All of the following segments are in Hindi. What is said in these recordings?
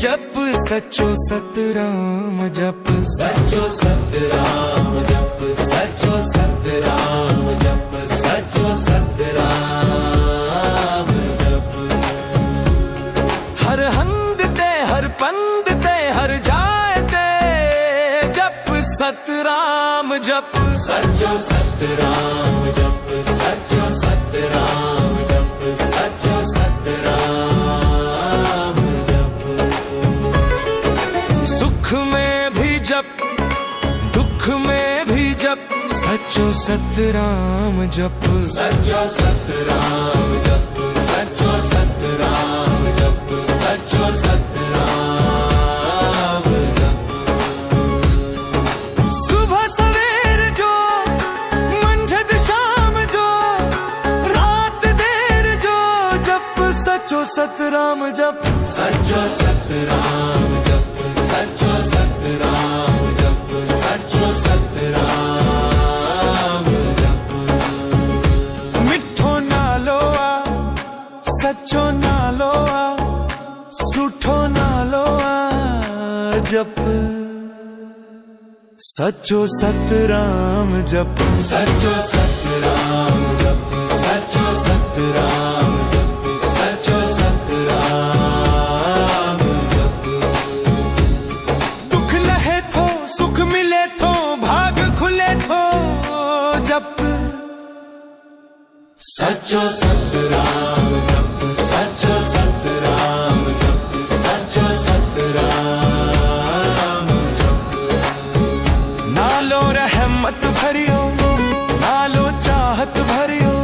जप सचो सतराम जप, सचो सतराम जप, सचो सतराम जप, सचो सतराम जप। हर हंग ते हर पंद ते हर जाय ते जप सतराम जप, सचो सतराम जप, सचो सतराम जप, सचो सतराम जप। सुख में भी जप दुख में भी जप सचो सतराम जप, सचो सतराम जप, सचो सतराम जप, सचो सतराम जप। सुबह सवेर जो मंझद शाम जो रात देर जो जप सचो सतराम जप, सचो सतराम जप, सचो सतराम जप, सचो सतराम जप। मिठो नालो आ सचो नालो आ सुठो नालो आ जप सचो सतराम जप, सचो सतराम जप, सचो सतराम जप, सचो सतराम जप। दुख लहे थो सुख मिले थो भाग खुले थो जप सचो सतराम जप, सचो सतराम जप, सचो सतराम जप। नालो रहमत भरियो नालो चाहत भरियो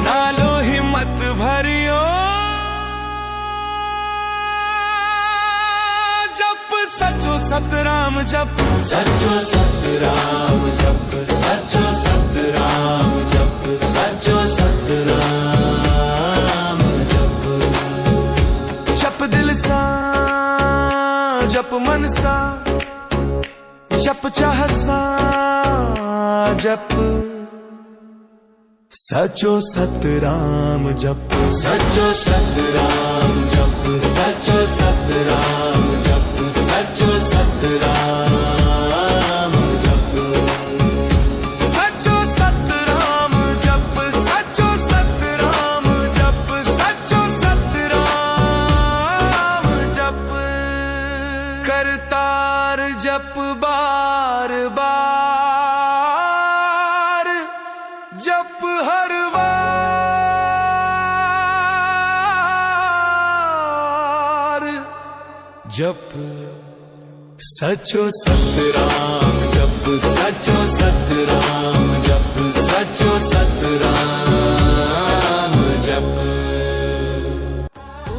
नालो हिम्मत भरियो जप सचो सतराम जप, सचो सतराम जप, सचो सतराम जप, सचो सतराम जप। जप दिल सा जप मन सा जप चाह सा जप सचो सतराम जप, सचो सतराम जप, सचो सतराम जप, सचो सतराम जप। सचो सतराम जप, सचो सतराम जप, सचो सतराम जप। करतार जप बार बार जप हर बार जप सचो सतराम जप, सचो सतराम जप, सचो सतराम जप।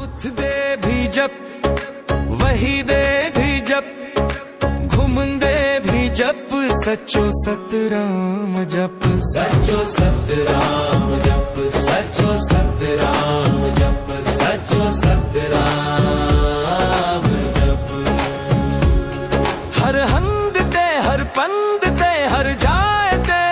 उठ दे भी जप वही दे भी जप घुमंदे भी जप सचो सतराम जप, सचो सतराम जप, सचो सतराम जप, सचो सतराम जप। हर हंग ते हर पंद ते हर जाय ते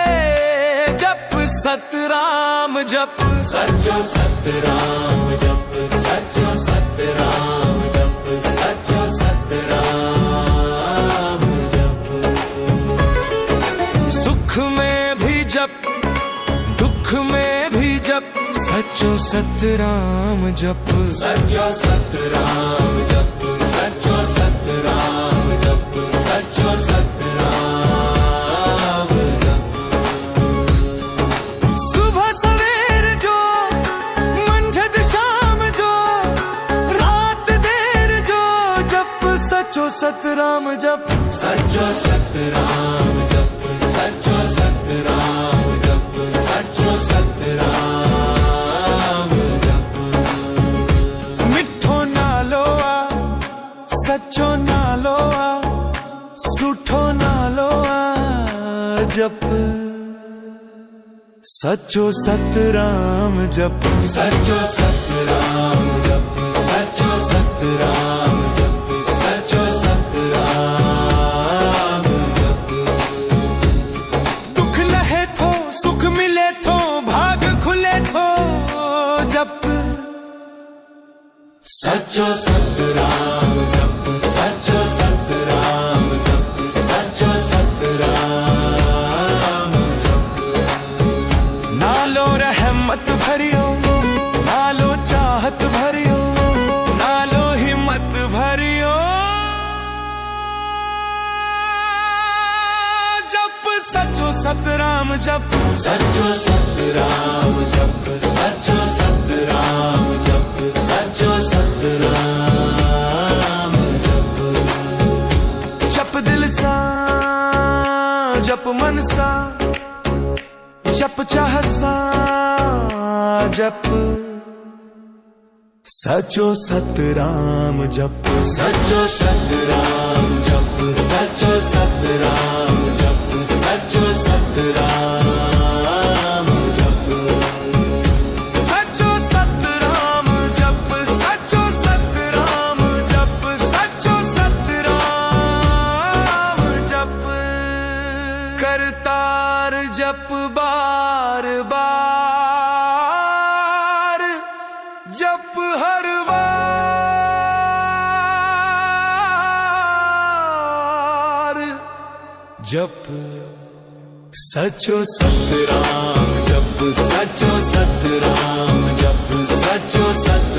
जप सतराम जप, सचो सतराम जप, सचो सतराम जप, सचो सतराम जप। सुख में भी जप दुख में भी जप सचो सतराम जप, सचो सतराम जप, सचो सतराम जप, सचो सतराम जप। सुबह सवेर जो मंझद शाम जो रात देर जो जप सचो सतराम जप, सचो सतराम जप, सचो सतराम जप, सचो सतराम जप। मिठो नालो आ सचो नालो आ सुठो नालो आ जप सचो सतराम जप, सचो सतराम जप, सचो सतराम जप, सचो सतराम जप। दुख लहे थो सुख मिले थो भाग खुले थो जप सचो सतराम जप, जप सच्चो सतराम जप सच्चो सतराम जप सच्चो सतराम जप जप दिल सा जप मन सा जप चाह सा जप सचो सतराम जप सच्चो सतराम जप सच्चो सतराम जप सच्चो सतराम जप सचो सतराम जप सचो सतराम जप सचो सतराम जप करतार जप बार बार जप हर बार जप सचो सतराम जप सच्चो सतराम जप सच्चो सतराम